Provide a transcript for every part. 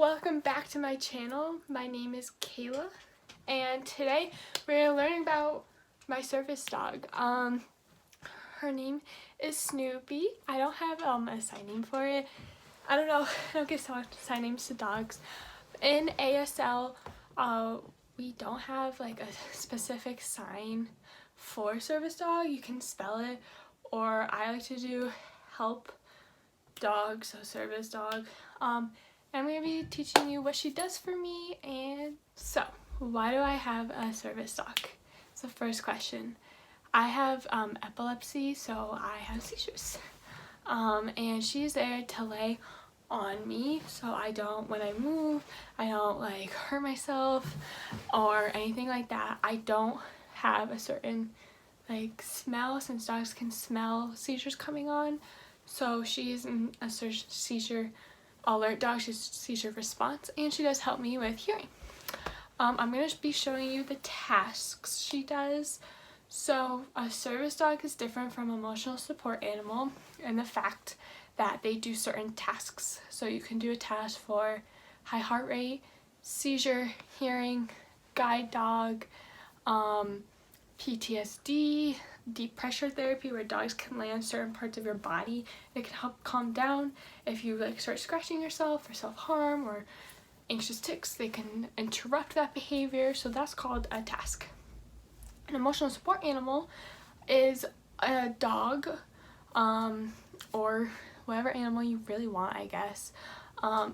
Welcome back to my channel. My name is Caela, and today we're learning about my service dog. Her name is Snoopy. I don't have a sign name for it. I don't know. I don't give sign names to dogs. In ASL, we don't have like a specific sign for service dog. You can spell it, or I like to do help dog, so service dog. I'm going to be teaching you what she does for me. And so, why do I have a service dog? It's the first question. I have epilepsy, so I have seizures. And she's there to lay on me, so I don't, when I move, I don't like hurt myself or anything like that. I don't have a certain like smell, since dogs can smell seizures coming on. So she's a seizure alert dog, she's seizure response, and she does help me with hearing. I'm going to be showing you the tasks she does. So a service dog is different from emotional support animal in the fact that they do certain tasks. So you can do a task for high heart rate, seizure, hearing, guide dog, PTSD, deep pressure therapy, where dogs can lay on certain parts of your body. It can help calm down if you like start scratching yourself or self-harm or anxious tics. They can interrupt that behavior, so that's called a task. An emotional support animal is a dog or whatever animal you really want, I guess.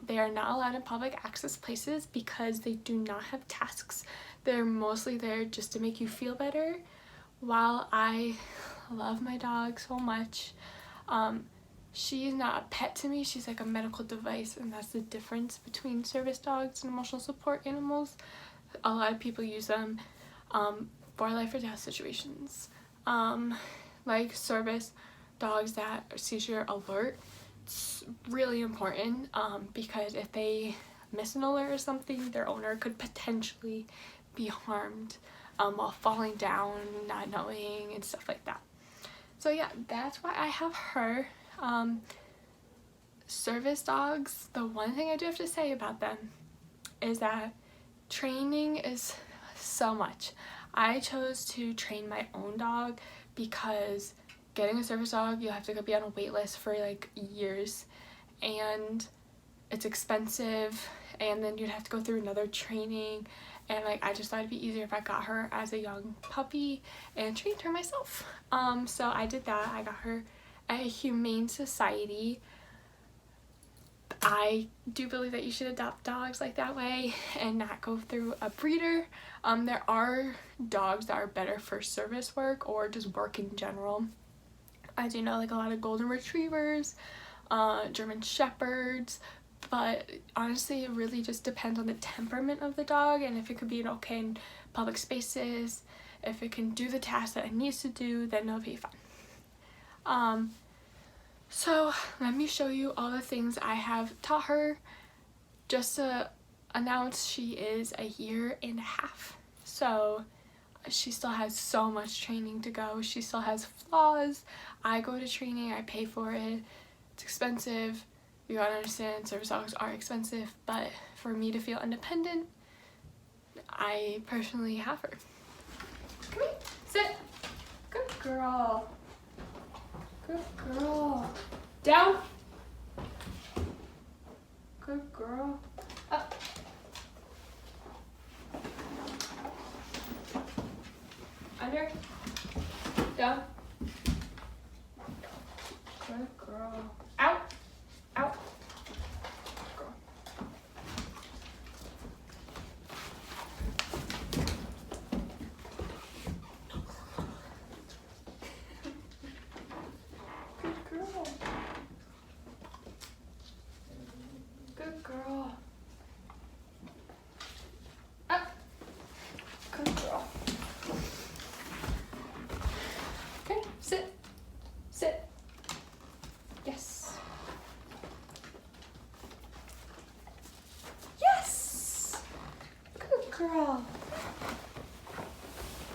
They are not allowed in public access places because they do not have tasks. They're mostly there just to make you feel better. While I love my dog so much, she's not a pet to me. She's like a medical device, and that's the difference between service dogs and emotional support animals. A lot of people use them for life or death situations. Like service dogs that are seizure alert, it's really important because if they miss an alert or something, their owner could potentially be harmed while falling down, not knowing, and stuff like that. So yeah, that's why I have her. Service dogs, the one thing I do have to say about them is that training is so much. I chose to train my own dog because getting a service dog, you have to go be on a wait list for like years, and it's expensive, and then you'd have to go through another training, and like I just thought it'd be easier if I got her as a young puppy and trained her myself. So I did that. I got her at a humane society. I do believe that you should adopt dogs like that way and not go through a breeder. There are dogs that are better for service work or just work in general. I do know like a lot of golden retrievers, German shepherds, but honestly it really just depends on the temperament of the dog and if it could be okay in public spaces. If it can do the task that it needs to do, then it'll be fine. So let me show you all the things I have taught her. Just to announce, she is a year and a half, so she still has so much training to go. She still has flaws. I go to training, I pay for it, it's expensive. You gotta understand, service dogs are expensive, but for me to feel independent, I personally have her. Come here, sit. Good girl. Good girl. Down. Good girl. Up. Under. Down. Good girl. Out. Out. Girl. Good girl. Good girl. Up. Good girl. Okay, sit. Sit. Yes. Yes. Good girl.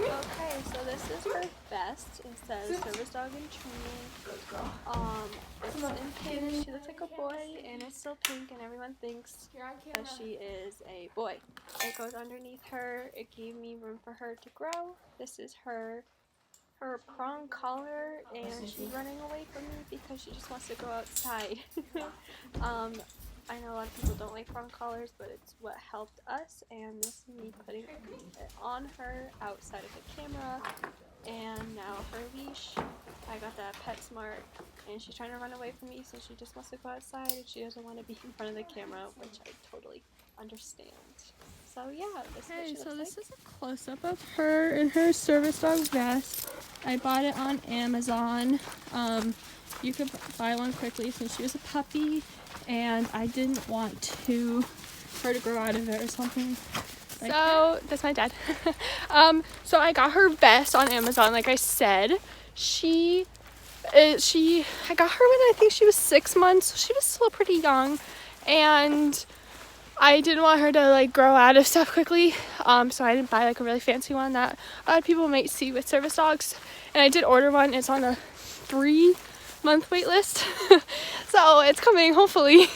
Okay, so this is her bed. vest. It says service dog in training. It's in pink. She looks like a boy, and it's still pink, and everyone thinks that she is a boy. It goes underneath her. It gave me room for her to grow. This is her prong collar, and she's running away from me because she just wants to go outside. I know a lot of people don't like prong collars, but it's what helped us, and this is me putting it on her outside of the camera. And now her leash, I got that PetSmart, and she's trying to run away from me, so she just wants to go outside and she doesn't want to be in front of the camera, which I totally understand. So yeah, this is a close-up of her in her service dog vest. I bought it on Amazon. You could buy one quickly since she was a puppy, and I didn't want her to grow out of it or something. So that's my dad. So I got her vest on Amazon, like I said. I got her when I think she was 6 months, so she was still pretty young, and I didn't want her to like grow out of stuff quickly, so I didn't buy like a really fancy one that a lot of people might see with service dogs. And I did order one. It's on a 3-month wait list, so it's coming hopefully.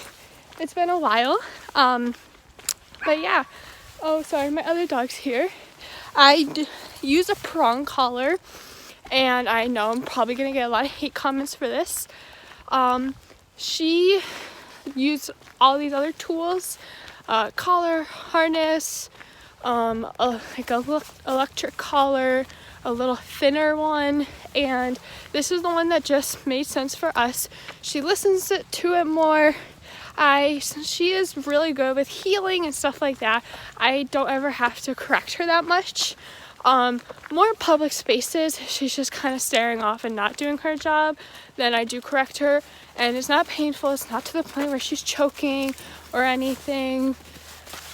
It's been a while, but yeah. Oh, sorry, my other dog's here. I use a prong collar, and I know I'm probably gonna get a lot of hate comments for this. She used all these other tools, collar, harness, like a electric collar, a little thinner one, and this is the one that just made sense for us. She listens to it more. She is really good with healing and stuff like that. I don't ever have to correct her that much. More public spaces, she's just kind of staring off and not doing her job, then I do correct her, and it's not painful. It's not to the point where she's choking or anything,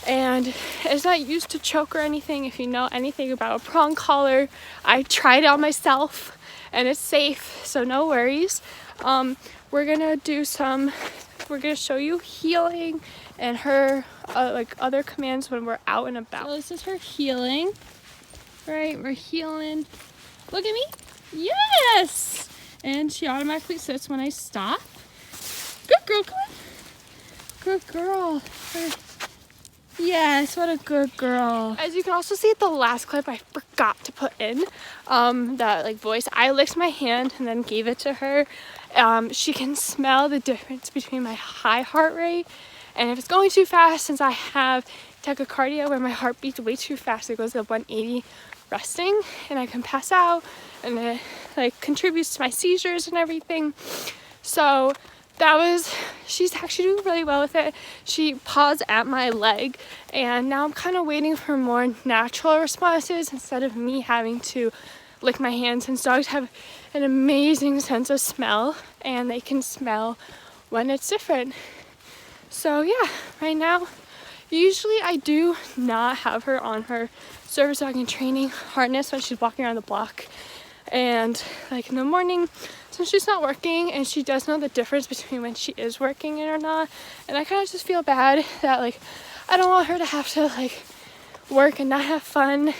and it's not used to choke or anything. If you know anything about a prong collar, I tried it on myself and it's safe, so no worries. We're gonna show you healing and her like other commands when we're out and about. So this is her healing, right? We're healing. Look at me. Yes! And she automatically sits when I stop. Good girl, come on. Good girl. Yes, what a good girl. As you can also see at the last clip, I forgot to put in that like voice. I licked my hand and then gave it to her. She can smell the difference between my high heart rate and if it's going too fast, since I have tachycardia where my heart beats way too fast, it goes to 180 resting and I can pass out, and it like contributes to my seizures and everything. So she's actually doing really well with it. She paws at my leg, and now I'm kind of waiting for more natural responses instead of me having to lick my hands, since dogs have an amazing sense of smell and they can smell when it's different. So yeah, right now, usually I do not have her on her service dog and training harness when she's walking around the block, and like in the morning, since she's not working and she does know the difference between when she is working or not, and I kind of just feel bad that like I don't want her to have to like work and not have fun.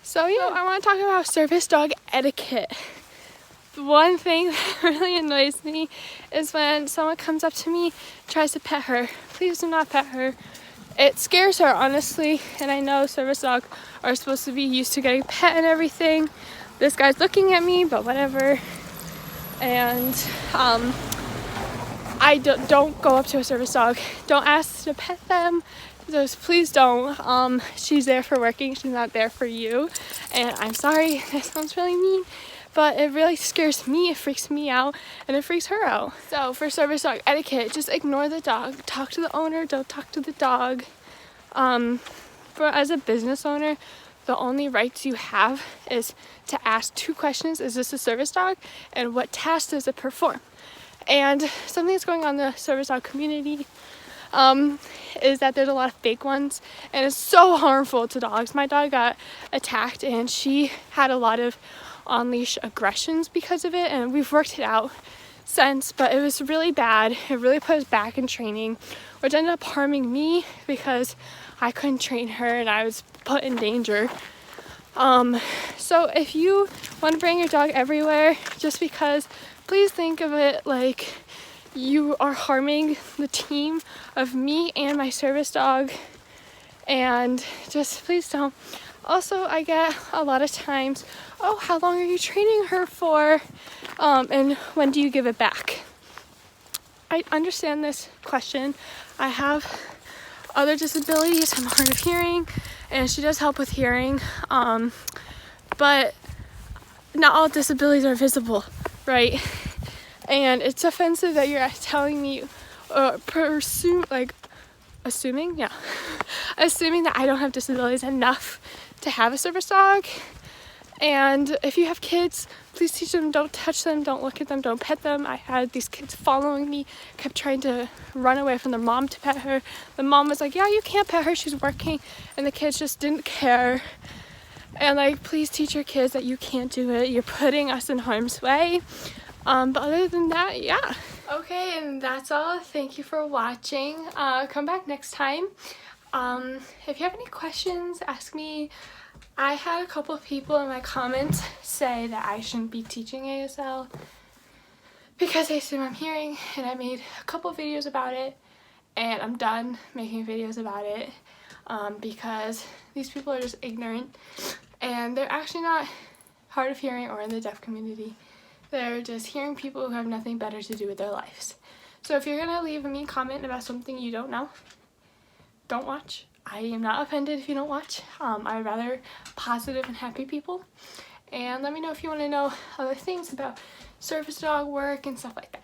So yeah, I want to talk about service dog etiquette. The one thing that really annoys me is when someone comes up to me, tries to pet her. Please do not pet her. It scares her, honestly, and I know service dogs are supposed to be used to getting pet and everything. This guy's looking at me, but whatever. And I don't go up to a service dog. Don't ask to pet them. Just please don't. She's there for working. She's not there for you. And I'm sorry, that sounds really mean, but it really scares me. It freaks me out, and it freaks her out. So for service dog etiquette, just ignore the dog. Talk to the owner. Don't talk to the dog. As a business owner, the only rights you have is to ask 2 questions. Is this a service dog? And what task does it perform? And something that's going on in the service dog community is that there's a lot of fake ones, and it's so harmful to dogs. My dog got attacked, and she had a lot of on-leash aggressions because of it, and we've worked it out since, but it was really bad. It really put us back in training, which ended up harming me because I couldn't train her and I was put in danger. So if you want to bring your dog everywhere, just because, please think of it like you are harming the team of me and my service dog, and just please don't. Also, I get a lot of times, oh, how long are you training her for? And when do you give it back? I understand this question. I have other disabilities. I'm hard of hearing, and she does help with hearing. But not all disabilities are visible, right? And it's offensive that you're telling me, assuming that I don't have disabilities enough to have a service dog. And if you have kids, please teach them, don't touch them, don't look at them, don't pet them. I had these kids following me, kept trying to run away from their mom to pet her. The mom was like, yeah, you can't pet her, she's working. And the kids just didn't care. And like, please teach your kids that you can't do it. You're putting us in harm's way. But other than that, yeah. Okay, and that's all. Thank you for watching. Come back next time. If you have any questions, ask me. I had a couple of people in my comments say that I shouldn't be teaching ASL because they assume I'm hearing, and I made a couple of videos about it, and I'm done making videos about it because these people are just ignorant, and they're actually not hard of hearing or in the deaf community. They're just hearing people who have nothing better to do with their lives. So if you're going to leave a mean comment about something you don't know, don't watch. I am not offended if you don't watch. I'd rather positive and happy people. And let me know if you want to know other things about service dog work and stuff like that.